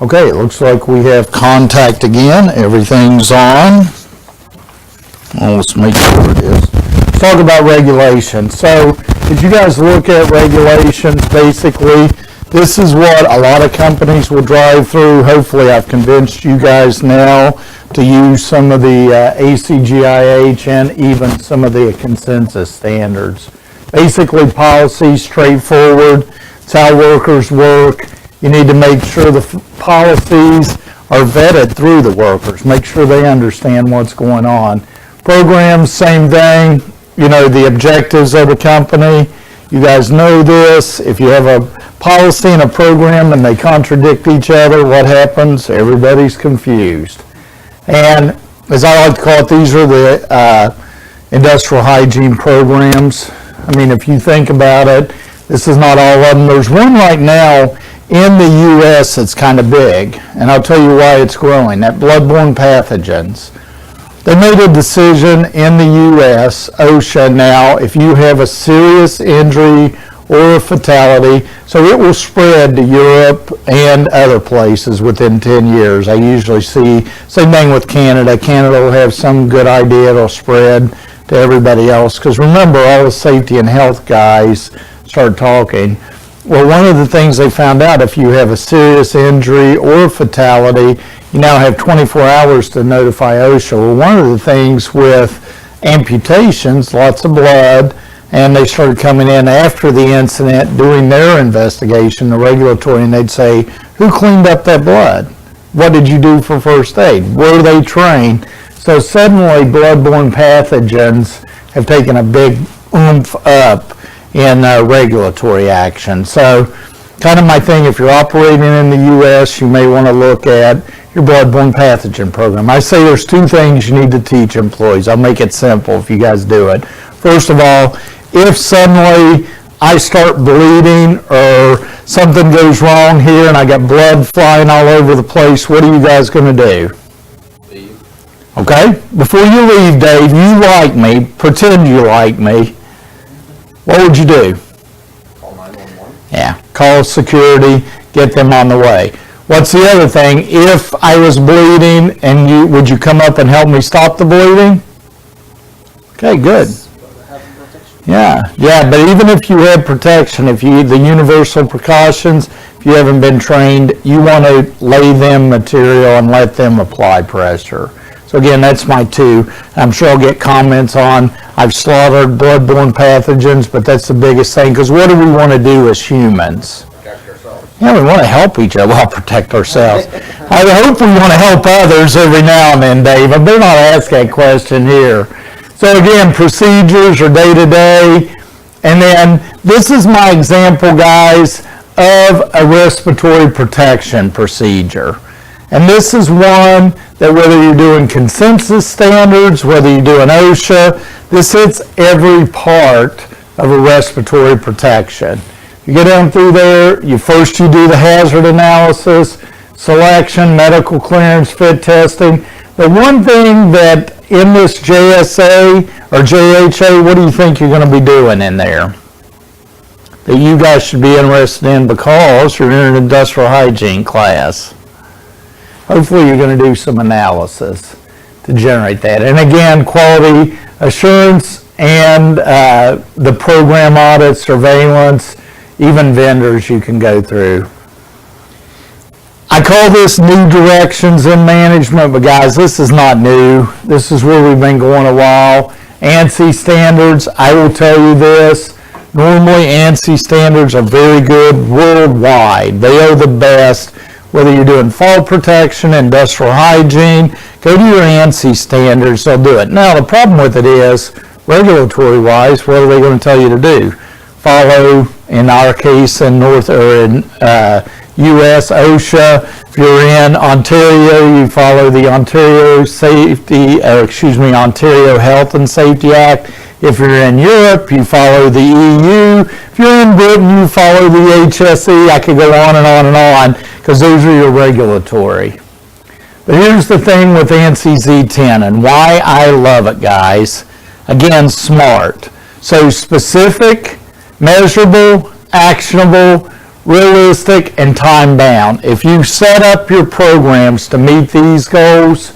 Okay, it looks like we have contact again. Everything's on. Well, let's make sure it is. Let's talk about regulation. So, as you guys look at regulations, basically, this is what a lot of companies will drive through. Hopefully, I've convinced you guys now to use some of the ACGIH and even some of the consensus standards. Basically, policy, straightforward. It's how workers work. You need to make sure the policies are vetted through the workers. Make sure they understand what's going on. Programs, same thing. You know, the objectives of the company. You guys know this. If you have a policy and a program and they contradict each other, what happens? Everybody's confused. And as I like to call it, these are the industrial hygiene programs. I mean, if you think about it, this is not all of them. There's one right now in the U.S. that's kind of big, and I'll tell you why it's growing. That bloodborne pathogens. They made a decision in the U.S., OSHA now, if you have a serious injury or a fatality, so it will spread to Europe and other places within 10 years. I usually see, same thing with Canada. Canada will have some good idea, it'll spread to everybody else. Because remember, all the safety and health guys start talking. Well, one of the things they found out, if you have a serious injury or fatality, you now have 24 hours to notify OSHA. Well, one of the things with amputations, lots of blood, and they started coming in after the incident, doing their investigation, the regulatory, and they'd say, who cleaned up that blood? What did you do for first aid? Were they trained? So suddenly, bloodborne pathogens have taken a big oomph up in regulatory action. So kind of my thing, if you're operating in the U.S., you may want to look at your bloodborne pathogen program. I say there's two things you need to teach employees. I'll make it simple if you guys do it. First of all, if suddenly I start bleeding or something goes wrong here and I got blood flying all over the place, what are you guys going to do? Leave. Okay? Before you leave, Dave, you like me. Pretend you like me. What would you do? Call 911. Yeah, call security, get them on the way. What's the other thing? If I was bleeding and would you come up and help me stop the bleeding? Okay, good. Yeah, but even if you have protection, if you the universal precautions, if you haven't been trained, you want to lay them material and let them apply pressure. So again, that's my two. I'm sure I'll get comments on, I've slaughtered bloodborne pathogens, but that's the biggest thing, because what do we want to do as humans? Protect ourselves. Yeah, we want to help each other. Well, protect ourselves. I hope we want to help others every now and then, Dave. I better not ask that question here. So again, procedures are day-to-day. And then this is my example, guys, of a respiratory protection procedure. And this is one that whether you're doing consensus standards, whether you're doing OSHA, this hits every part of a respiratory protection. You get down through there, you do the hazard analysis, selection, medical clearance, fit testing. The one thing that in this JSA or JHA, what do you think you're going to be doing in there that you guys should be interested in because you're in an industrial hygiene class? Hopefully you're going to do some analysis to generate that. And again, quality assurance and the program audit, surveillance, even vendors you can go through. I call this new directions in management, but guys, this is not new. This is where we've been going a while. ANSI standards, I will tell you this, normally ANSI standards are very good worldwide. They are the best. Whether you're doing fall protection, industrial hygiene, go to your ANSI standards, they'll do it. Now, the problem with it is, regulatory-wise, what are they going to tell you to do? Follow, in our case, in U.S. OSHA. If you're in Ontario, you follow the Ontario Health and Safety Act. If you're in Europe, you follow the EU. If you're in Britain, you follow the HSE. I could go on and on and on, because those are your regulatory. But here's the thing with ANSI Z10 and why I love it, guys. Again, SMART. So specific, measurable, actionable, realistic, and time-bound. If you set up your programs to meet these goals,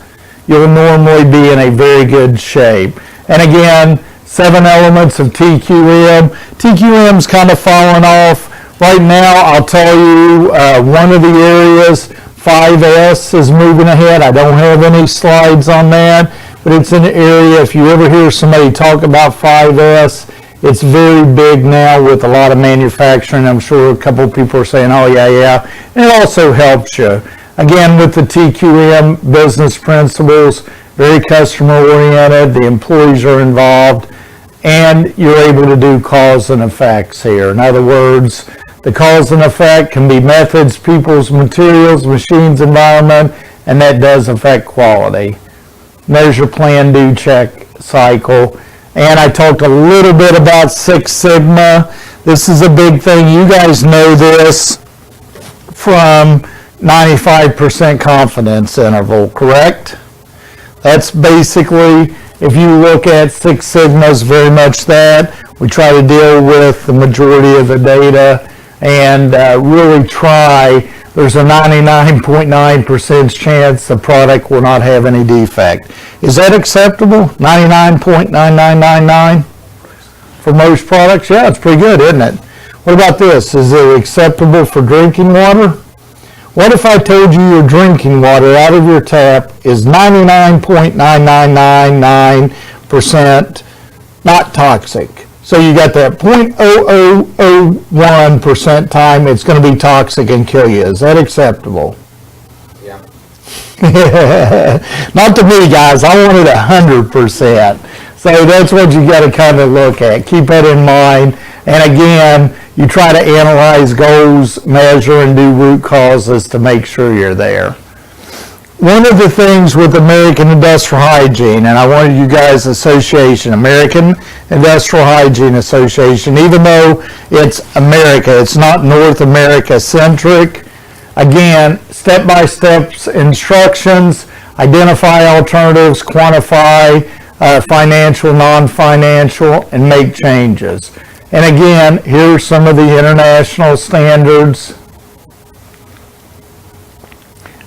you'll normally be in a very good shape. And again, 7 elements of TQM. TQM's kind of fallen off. Right now, I'll tell you, one of the areas, 5S is moving ahead. I don't have any slides on that, but it's an area, if you ever hear somebody talk about 5S, it's very big now with a lot of manufacturing. I'm sure a couple of people are saying, oh yeah. And it also helps you. Again, with the TQM business principles, very customer oriented, the employees are involved, and you're able to do cause and effects here. In other words, the cause and effect can be methods, people's, materials, machines, environment, and that does affect quality. There's your plan, do, check cycle. And I talked a little bit about Six Sigma. This is a big thing. You guys know this from 95% confidence interval, correct? That's basically, if you look at Six Sigma's very much that. We try to deal with the majority of the data and really try. There's a 99.9% chance the product will not have any defect. Is that acceptable? 99.9999 for most products? Yeah, it's pretty good, isn't it? What about this? Is it acceptable for drinking water? What if I told you your drinking water out of your tap is 99.9999% not toxic? So you got that 0.0001% time it's going to be toxic and kill you. Is that acceptable? Yeah. Not to me, guys. I wanted 100%. So that's what you got to kind of look at. Keep that in mind. And again, you try to analyze goals, measure, and do root causes to make sure you're there. One of the things with American Industrial Hygiene, and I wanted you guys association, American Industrial Hygiene Association, even though it's America, it's not North America centric. Again, step-by-step instructions, identify alternatives, quantify financial, non-financial, and make changes. And again, here's some of the international standards.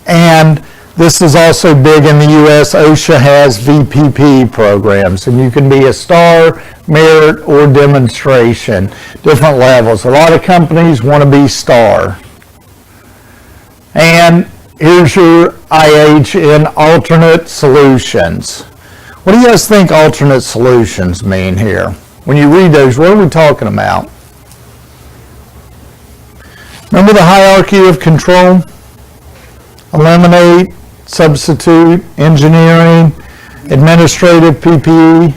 And this is also big in the U.S. OSHA has VPP programs, and you can be a star, merit, or demonstration, different levels. A lot of companies want to be star. And here's your IH in alternate solutions. What do you guys think alternate solutions mean here? When you read those, what are we talking about? Remember the hierarchy of control? Eliminate, substitute, engineering, administrative PPE.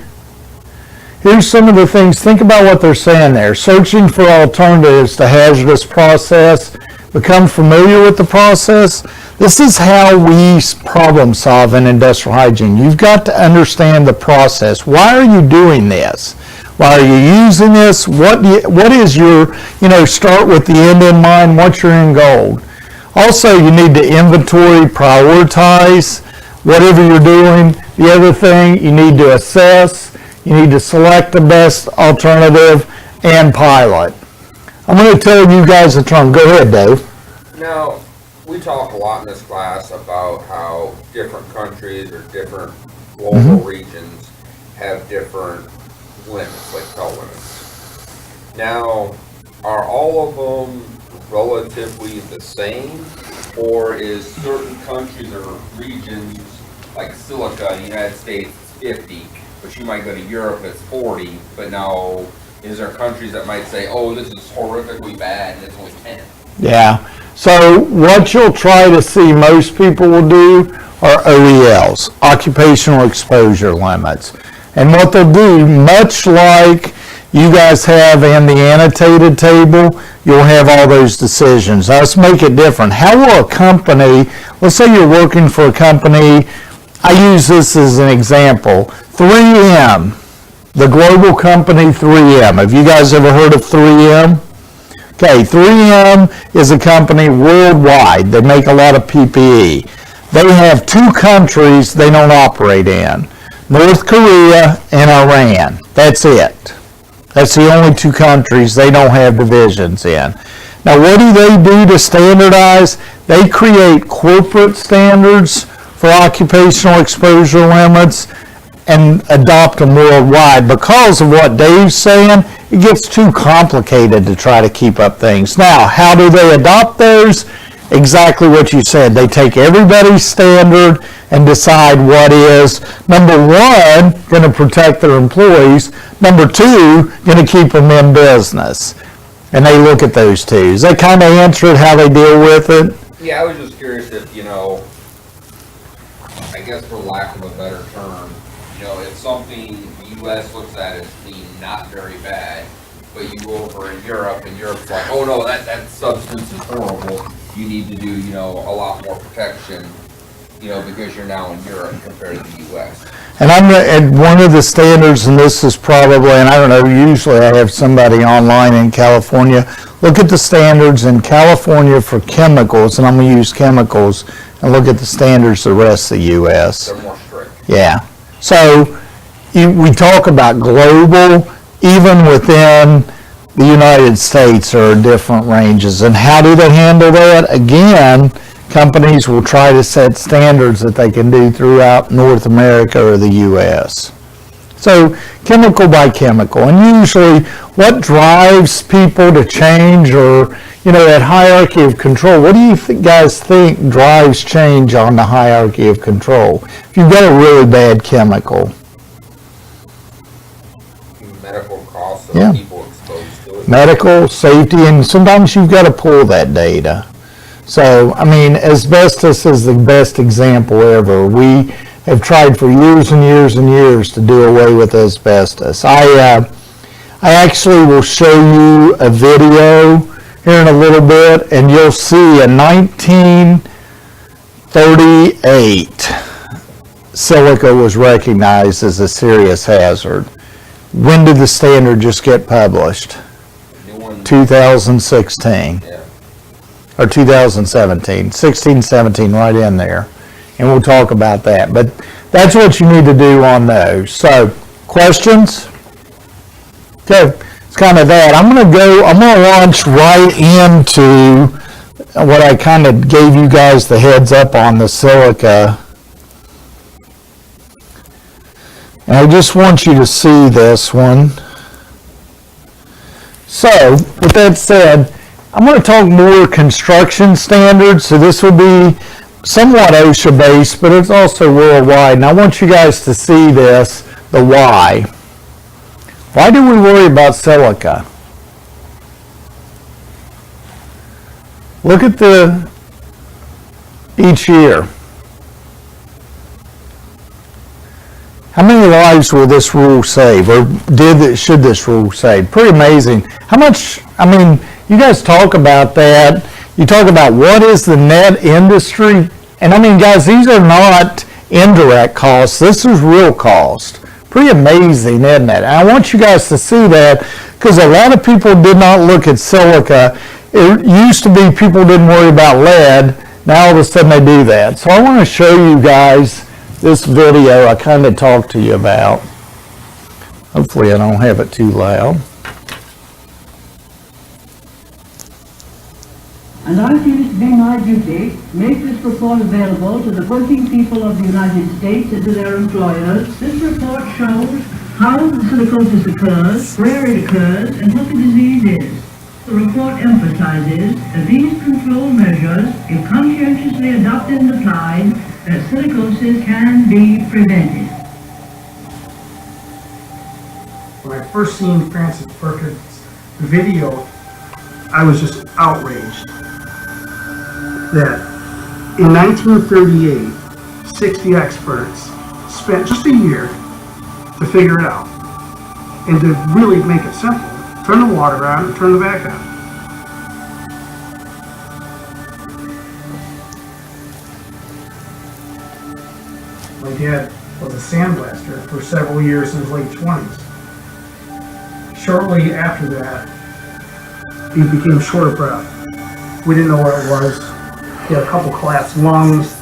Here's some of the things. Think about what they're saying there. Searching for alternatives to hazardous process. Become familiar with the process. This is how we problem solve in industrial hygiene. You've got to understand the process. Why are you doing this? Why are you using this? What is your, start with the end in mind. What's your end goal? Also, you need to inventory, prioritize whatever you're doing. The other thing, you need to assess. You need to select the best alternative and pilot. I'm going to tell you guys a term. Go ahead, Dave. Now, we talk a lot in this class about how different countries or different global regions have different limits, like cell limits. Now, are all of them relatively the same, or is certain countries or regions like silica in the United States 50, but you might go to Europe it's 40, but now is there countries that might say, oh, this is horrifically bad and it's only 10? Yeah. So what you'll try to see most people will do are OELs, occupational exposure limits. And what they'll do, much like you guys have in the annotated table, you'll have all those decisions. Now, let's make it different. How will a company, let's say you're working for a company, I use this as an example, 3M, the global company 3M. Have you guys ever heard of 3M? Okay, 3M is a company worldwide. They make a lot of PPE. They have 2 countries they don't operate in, North Korea and Iran. That's it. That's the only 2 countries they don't have divisions in. Now, what do they do to standardize? They create corporate standards for occupational exposure limits and adopt them worldwide. Because of what Dave's saying, it gets too complicated to try to keep up things. Now, how do they adopt those? Exactly what you said. They take everybody's standard and decide what is, number one, going to protect their employees, number two, going to keep them in business. And they look at those two. Does that kind of answer how they deal with it? Yeah, I was just curious if, I guess for lack of a better term, it's something the U.S. looks at as being not very bad, but you go over in Europe, and Europe's like, oh no, that substance is horrible. You need to do, a lot more protection, because you're now in Europe compared to the U.S. And one of the standards, and this is probably, and I don't know, usually I have somebody online in California, look at the standards in California for chemicals, and I'm going to use chemicals, and look at the standards of the rest of the U.S. They're more strict. Yeah. So we talk about global, even within the United States there are different ranges. And how do they handle that? Again, companies will try to set standards that they can do throughout North America or the U.S. So chemical by chemical. And usually what drives people to change, or, that hierarchy of control, what do you guys think drives change on the hierarchy of control? If you've got a really bad chemical. Medical costs of people exposed to it. Medical, safety, and sometimes you've got to pull that data. So, asbestos is the best example ever. We have tried for years and years and years to do away with asbestos. I actually will show you a video here in a little bit, and you'll see in 1938, silica was recognized as a serious hazard. When did the standard just get published? 2016. Yeah. Or 2017. 16, 17, right in there. And we'll talk about that. But that's what you need to do on those. So, questions? Okay, it's kind of that. I'm going to launch right into what I kind of gave you guys the heads up on, the silica. And I just want you to see this one. So, with that said, I'm going to talk more construction standards. So this will be somewhat OSHA based, but it's also worldwide. And I want you guys to see this, the why. Why do we worry about silica? Look at each year. How many lives will this rule save, or should this rule save? Pretty amazing. How much, you guys talk about that. You talk about what is the net industry. And guys, these are not indirect costs. This is real cost. Pretty amazing, isn't it? And I want you guys to see that, because a lot of people did not look at silica. It used to be people didn't worry about lead. Now all of a sudden they do that. So I want to show you guys this video I kind of talked to you about. Hopefully I don't have it too loud. And I feel it to be my duty to make this report available to the working people of the United States and to their employers. This report shows how the silicosis occurs, where it occurs, and what the disease is. The report emphasizes that these control measures, if conscientiously adopted and applied, that silicosis can be prevented. When I first seen Francis Burkett's video, I was just outraged that in 1938, 60 experts spent just a year to figure it out and to really make it simple. Turn the water on and turn the vac on. My dad was a sandblaster for several years in his late 20s. Shortly after that, he became short of breath. We didn't know what it was. He had a couple collapsed lungs.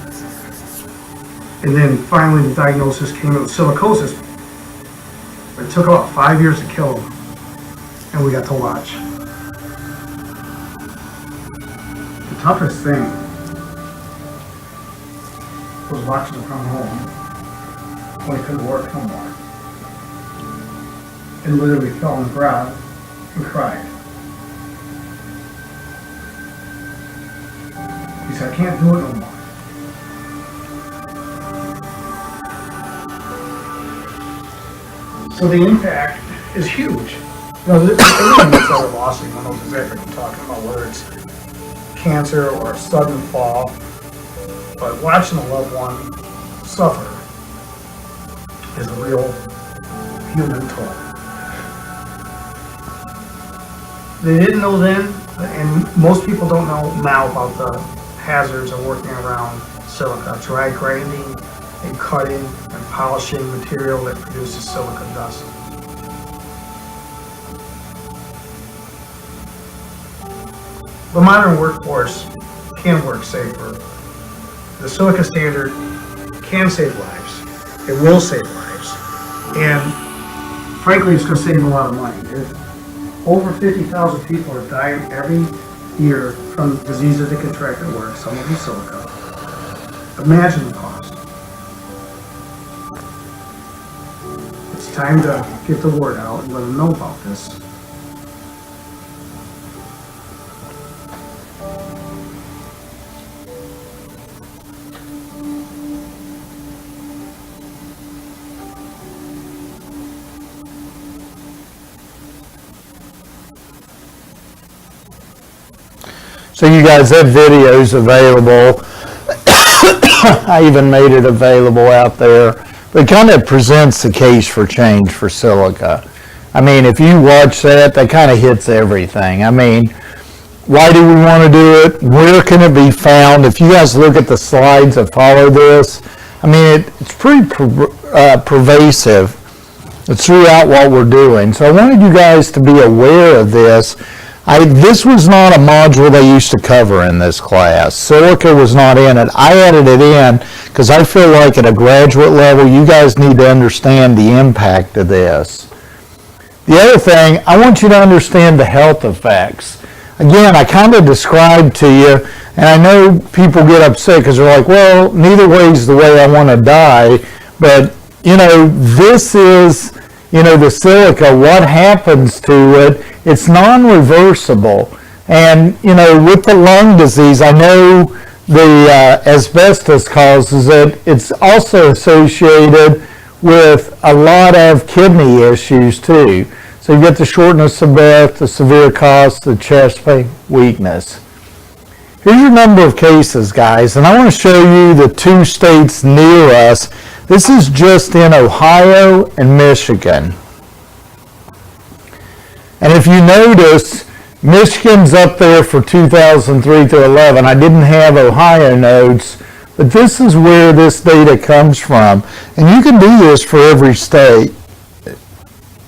And then finally the diagnosis came of silicosis. It took about 5 years to kill him. And we got to watch. toughest thing was watching him come home when he couldn't work no more. And literally fell on the ground and cried. He said, I can't do it no more. So the impact is huge. You know, everyone gets other losses, I know exactly what I'm talking about, whether it's cancer or a sudden fall, but watching a loved one suffer is a real human toll. They didn't know then, and most people don't know now about the hazards of working around silica, dry grinding and cutting and polishing material that produces silica dust. The modern workforce can work safer. The silica standard can save lives. It will save lives. And frankly, it's going to save a lot of money. Over 50,000 people are dying every year from diseases they contract at work, some of them silica. Imagine the cost. It's time to get the word out and let them know about this. So you guys, that video's available. I even made it available out there. But it kind of presents the case for change for silica. I mean, if you watch that, that kind of hits everything. I mean, why do we want to do it? Where can it be found? If you guys look at the slides that follow this, I mean, it's pretty pervasive. It's throughout what we're doing. So I wanted you guys to be aware of this. This was not a module they used to cover in this class. Silica was not in it. I added it in because I feel like at a graduate level, you guys need to understand the impact of this. The other thing, I want you to understand the health effects. Again, I kind of described to you, and I know people get upset because they're like, well, neither way's the way I want to die, but, you know, this is, you know, the silica, what happens to it, it's non-reversible. And, you know, with the lung disease, I know the asbestos causes it. It's also associated with a lot of kidney issues too. So you get the shortness of breath, the severe cough, the chest pain, weakness. Here's your number of cases, guys, and I want to show you the two states near us. This is just in Ohio and Michigan. And if you notice, Michigan's up there for 2003 to 11. I didn't have Ohio notes, but this is where this data comes from. And you can do this for every state.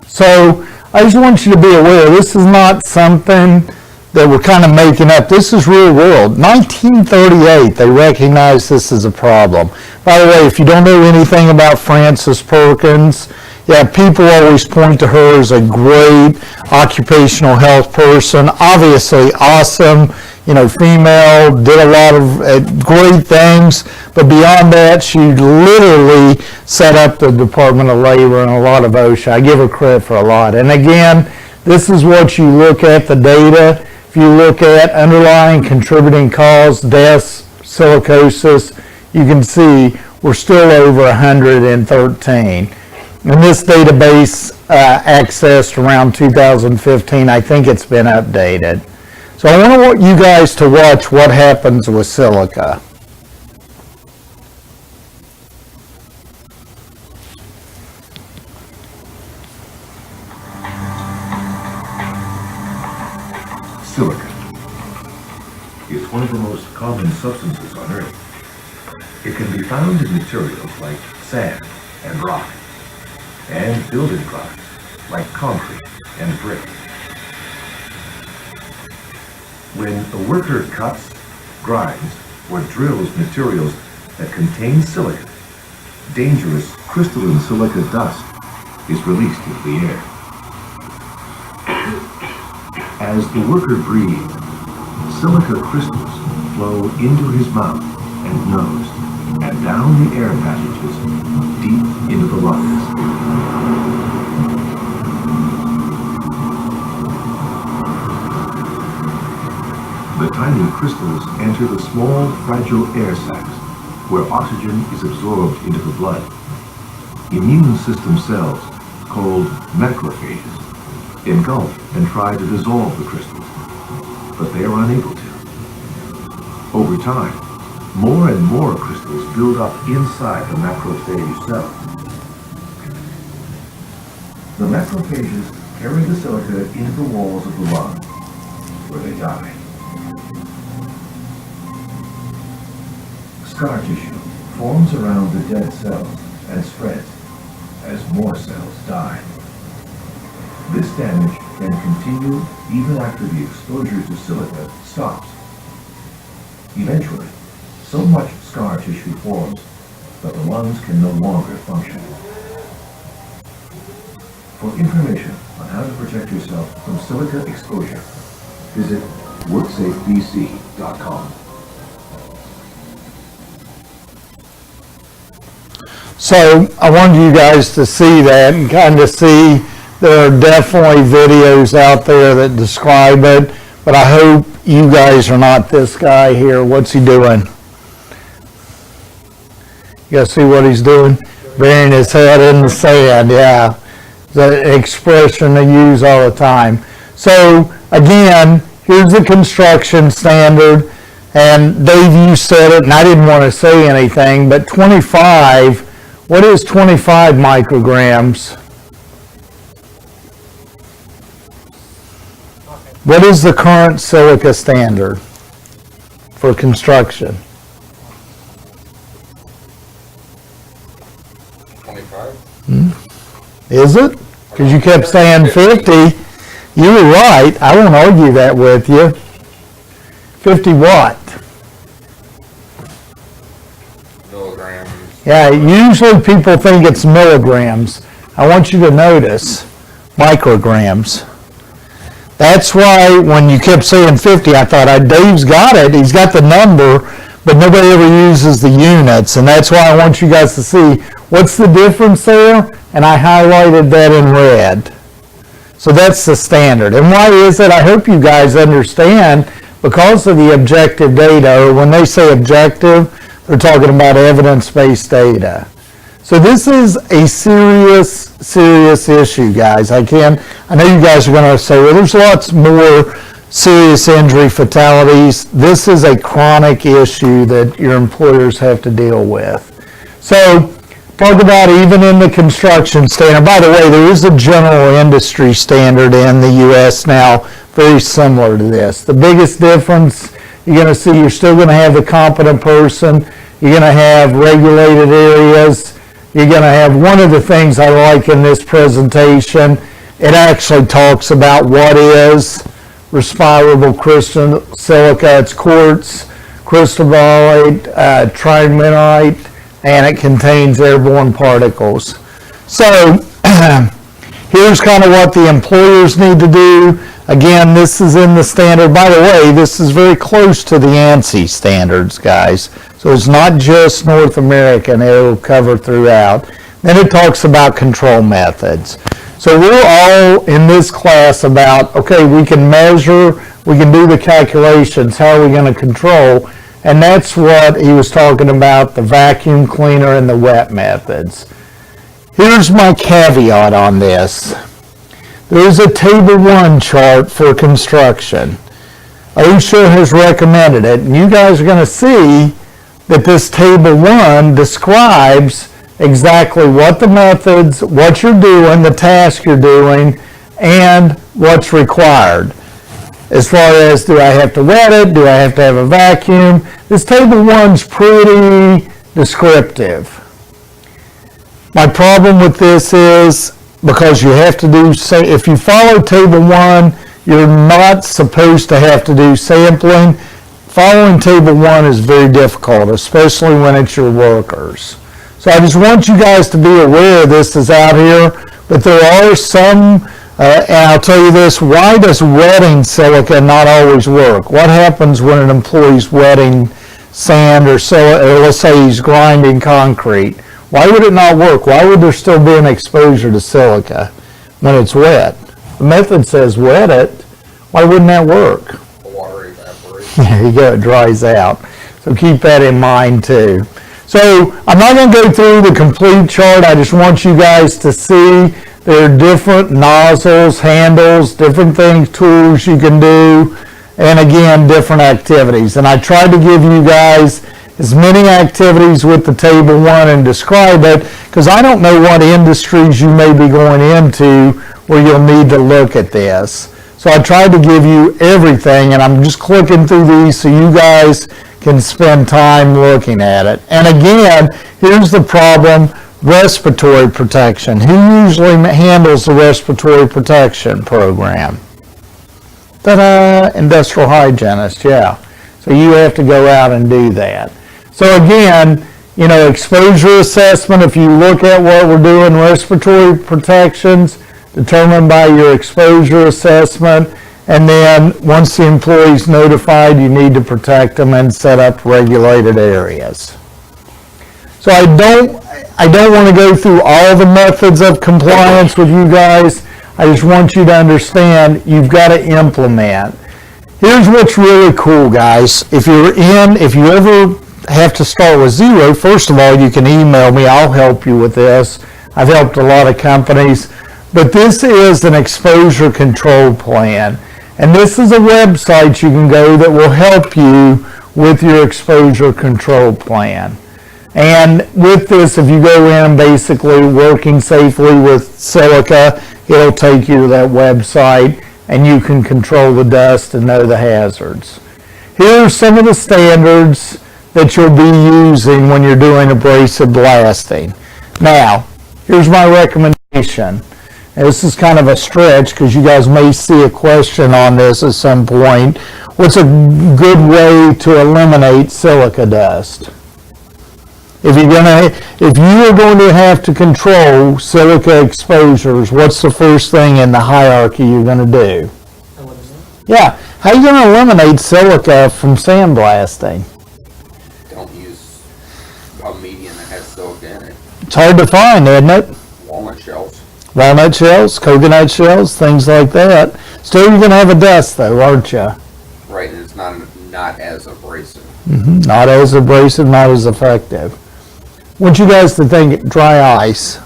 So I just want you to be aware, this is not something that we're kind of making up. This is real world. 1938, they recognized this as a problem. By the way, if you don't know anything about Frances Perkins, yeah, people always point to her as a great occupational health person. Obviously awesome, you know, female, did a lot of great things. But beyond that, she literally set up the Department of Labor and a lot of OSHA. I give her credit for a lot. And again, this is what you look at, the data. If you look at underlying contributing cause, deaths, silicosis, you can see we're still over 113. And this database accessed around 2015. I think it's been updated. So I want you guys to watch what happens with silica. Silica is one of the most common substances on Earth. It can be found in materials like sand and rock, and building products like concrete and brick. When a worker cuts, grinds, or drills materials that contain silica, dangerous crystalline silica dust is released into the air. As the worker breathes, silica crystals flow into his mouth and nose and down the air passages deep into the lungs. The tiny crystals enter the small, fragile air sacs where oxygen is absorbed into the blood. Immune system cells, called macrophages, engulf and try to dissolve the crystals, but they are unable to. Over time, more and more crystals build up inside the macrophage cell. The macrophages carry the silica into the walls of the lung, where they die. Scar tissue forms around the dead cells and spreads as more cells die. This damage can continue even after the exposure to silica stops. Eventually, so much scar tissue forms that the lungs can no longer function. For information on how to protect yourself from silica exposure, visit WorksafeBC.com. So I wanted you guys to see that and kind of see there are definitely videos out there that describe it, but I hope you guys are not this guy here. What's he doing? You guys see what he's doing? Burying his head in the sand, yeah. The expression they use all the time. So again, here's the construction standard, and Dave, you said it, and I didn't want to say anything, but 25, what is 25 micrograms? What is the current silica standard for construction? 25? Is it? Because you kept saying 50. You were right. I won't argue that with you. 50 what? Milligrams. Yeah, usually people think it's milligrams. I want you to notice micrograms. That's why when you kept saying 50, I thought, Dave's got it. He's got the number, but nobody ever uses the units. And that's why I want you guys to see what's the difference there. And I highlighted that in red. So that's the standard. And why is it? I hope you guys understand, because of the objective data, or when they say objective, they're talking about evidence-based data. So this is a serious issue, guys. I know you guys are going to say, well, there's lots more serious injury fatalities. This is a chronic issue that your employers have to deal with. So talk about even in the construction standard. By the way, there is a general industry standard in the U.S. now, very similar to this. The biggest difference you're going to see, you're still going to have the competent person. You're going to have regulated areas. You're going to have one of the things I like in this presentation. It actually talks about what is respirable crystal silica. It's quartz, crystalloid, triminerite, and it contains airborne particles. So here's kind of what the employers need to do. Again, this is in the standard. By the way, this is very close to the ANSI standards, guys. So it's not just North American, it'll cover throughout. Then it talks about control methods. So we're all in this class about, okay, we can measure, we can do the calculations, how are we going to control? And that's what he was talking about, the vacuum cleaner and the wet methods. Here's my caveat on this. There's a table 1 chart for construction. OSHA has recommended it, and you guys are going to see that this table 1 describes exactly what the methods, what you're doing, the task you're doing, and what's required. As far as, do I have to wet it? Do I have to have a vacuum? This table 1's pretty descriptive. My problem with this is, because you have to do, if you follow table 1, you're not supposed to have to do sampling. Following table 1 is very difficult, especially when it's your workers. So I just want you guys to be aware this is out here, but there are some And I'll tell you this, why does wetting silica not always work? What happens when an employee's wetting sand or let's say he's grinding concrete? Why would it not work? Why would there still be an exposure to silica when it's wet? The method says wet it. Why wouldn't that work? The water evaporates. There you go, it dries out. So keep that in mind too. So I'm not going to go through the complete chart. I just want you guys to see there are different nozzles, handles, different things, tools you can do, and again, different activities. And I tried to give you guys as many activities with the table one and describe it, because I don't know what industries you may be going into where you'll need to look at this. So I tried to give you everything, and I'm just clicking through these so you guys can spend time looking at it. And again, here's the problem, respiratory protection. Who usually handles the respiratory protection program? Ta-da, industrial hygienist, yeah. So you have to go out and do that. So again, you know, exposure assessment, if you look at what we're doing, respiratory protections, determined by your exposure assessment, and then once the employee's notified, you need to protect them and set up regulated areas. So I don't want to go through all the methods of compliance with you guys. I just want you to understand you've got to implement. Here's what's really cool, guys. If you ever have to start with zero, first of all, you can email me. I'll help you with this. I've helped a lot of companies. But this is an exposure control plan. And this is a website you can go that will help you with your exposure control plan. And with this, if you go in basically working safely with silica, it'll take you to that website and you can control the dust and know the hazards. Here are some of the standards that you'll be using when you're doing abrasive blasting. Now, here's my recommendation. And this is kind of a stretch because you guys may see a question on this at some point. What's a good way to eliminate silica dust? If you are going to have to control silica exposures, what's the first thing in the hierarchy you're going to do? Yeah, how are you going to eliminate silica from sandblasting? Don't use a medium that has silica in it. It's hard to find, isn't it? Walnut shells. Walnut shells, coconut shells, things like that. Still, you're going to have a dust, though, aren't you? Right, and it's not as abrasive. Not as abrasive, not as effective. I want you guys to think dry ice.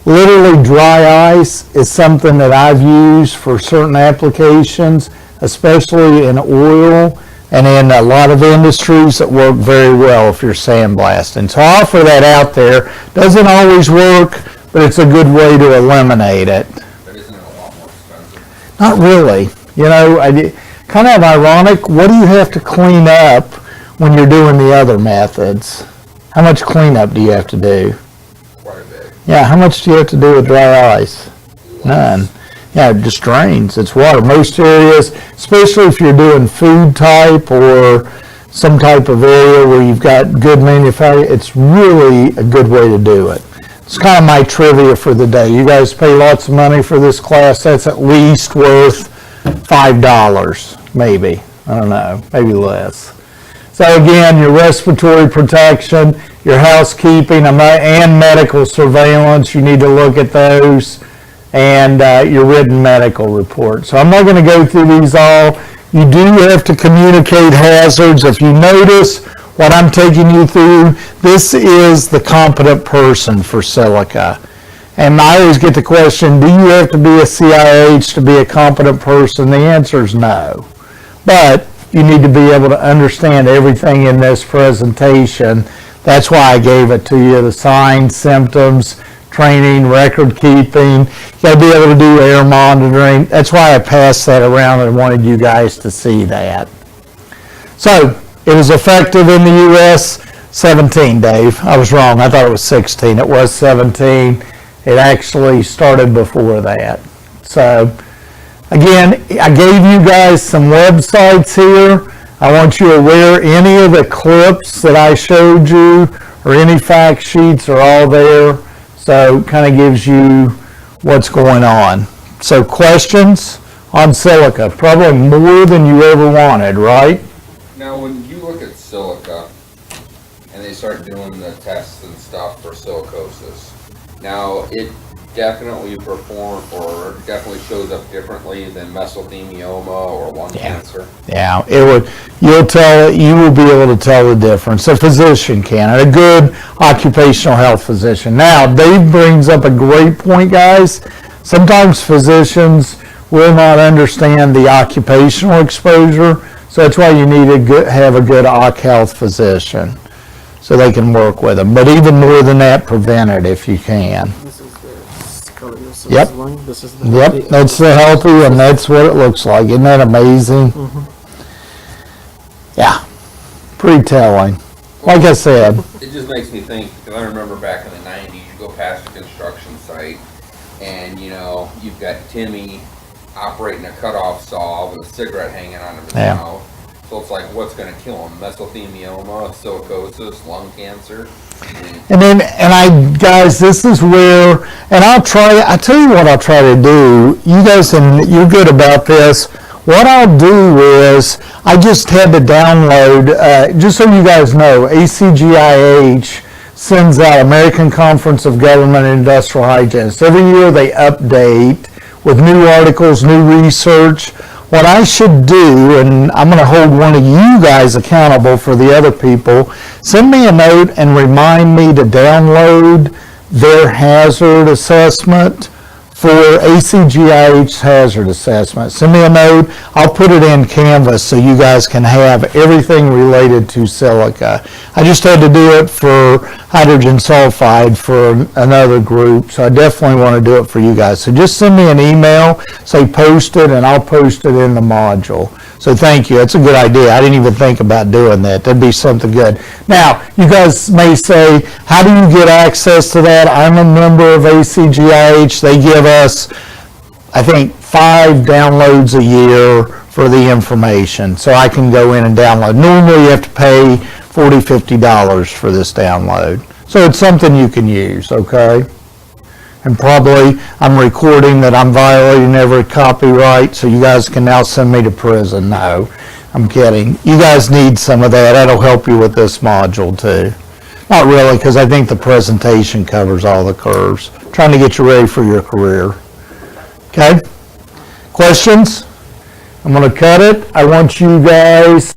Literally, dry ice is something that I've used for certain applications, especially in oil and in a lot of industries that work very well if you're sandblasting. So I offer that out there. Doesn't always work, but it's a good way to eliminate it. But isn't it a lot more expensive? Not really. You know, kind of ironic. What do you have to clean up when you're doing the other methods? How much cleanup do you have to do? Quite a bit. Yeah, how much do you have to do with dry ice? None. Yeah, it just drains. It's water. Most areas, especially if you're doing food type or some type of area where you've got good manufacturing, it's really a good way to do it. It's kind of my trivia for the day. You guys pay lots of money for this class. That's at least worth $5, maybe. I don't know, maybe less. So again, your respiratory protection, your housekeeping, and medical surveillance, you need to look at those, and your written medical report. So I'm not going to go through these all. You do have to communicate hazards. If you notice what I'm taking you through, this is the competent person for silica. And I always get the question, do you have to be a CIH to be a competent person? The answer is no. But you need to be able to understand everything in this presentation. That's why I gave it to you, the signs, symptoms, training, record keeping. You got to be able to do air monitoring. That's why I passed that around and wanted you guys to see that. So it was effective in the U.S. 17, Dave. I was wrong. I thought it was 16. It was 17. It actually started before that. So again, I gave you guys some websites here. I want you aware any of the clips that I showed you or any fact sheets are all there. So it kind of gives you what's going on. So questions on silica, probably more than you ever wanted, right? Now, when you look at silica and they start doing the tests and stuff for silicosis, now it definitely definitely shows up differently than mesothelioma or lung cancer. Yeah, you will be able to tell the difference. A physician can, and a good occupational health physician. Now, Dave brings up a great point, guys. Sometimes physicians will not understand the occupational exposure, so that's why you need to have a good occ health physician, so they can work with them. But even more than that, prevent it if you can. This is the scoliosis Yep. line. This is the Yep, healthy- that's the healthy, and that's what it looks like. Isn't that amazing? Yeah, pretty telling. Like I said, It just makes me think, because I remember back in the 90s, you go past a construction site and, you know, you've got Timmy operating a cutoff saw with a cigarette hanging out of his Yeah. mouth. So it's like, what's going to kill him? Mesothelioma, silicosis, lung cancer? guys, this is where, and I tell you what I'll try to do. You guys, and you're good about this. What I'll do is, I just had to download, just so you guys know, ACGIH sends out American Conference of Government and Industrial Hygienists. Every year they update with new articles, new research. What I should do, and I'm going to hold one of you guys accountable for the other people, send me a note and remind me to download their hazard assessment for ACGIH's hazard assessment. Send me a note. I'll put it in Canvas so you guys can have everything related to silica. I just had to do it for hydrogen sulfide for another group, so I definitely want to do it for you guys. So just send me an email, say post it, and I'll post it in the module. So thank you. That's a good idea. I didn't even think about doing that. That'd be something good. Now, you guys may say, how do you get access to that? I'm a member of ACGIH. They give us, I think, 5 downloads a year for the information. So I can go in and download. Normally you have to pay $40, $50 for this download. So it's something you can use, okay? And probably I'm recording that I'm violating every copyright, so you guys can now send me to prison. No, I'm kidding. You guys need some of that. That'll help you with this module too. Not really, because I think the presentation covers all the curves. Trying to get you ready for your career. Okay? Questions? I'm going to cut it. I want you guys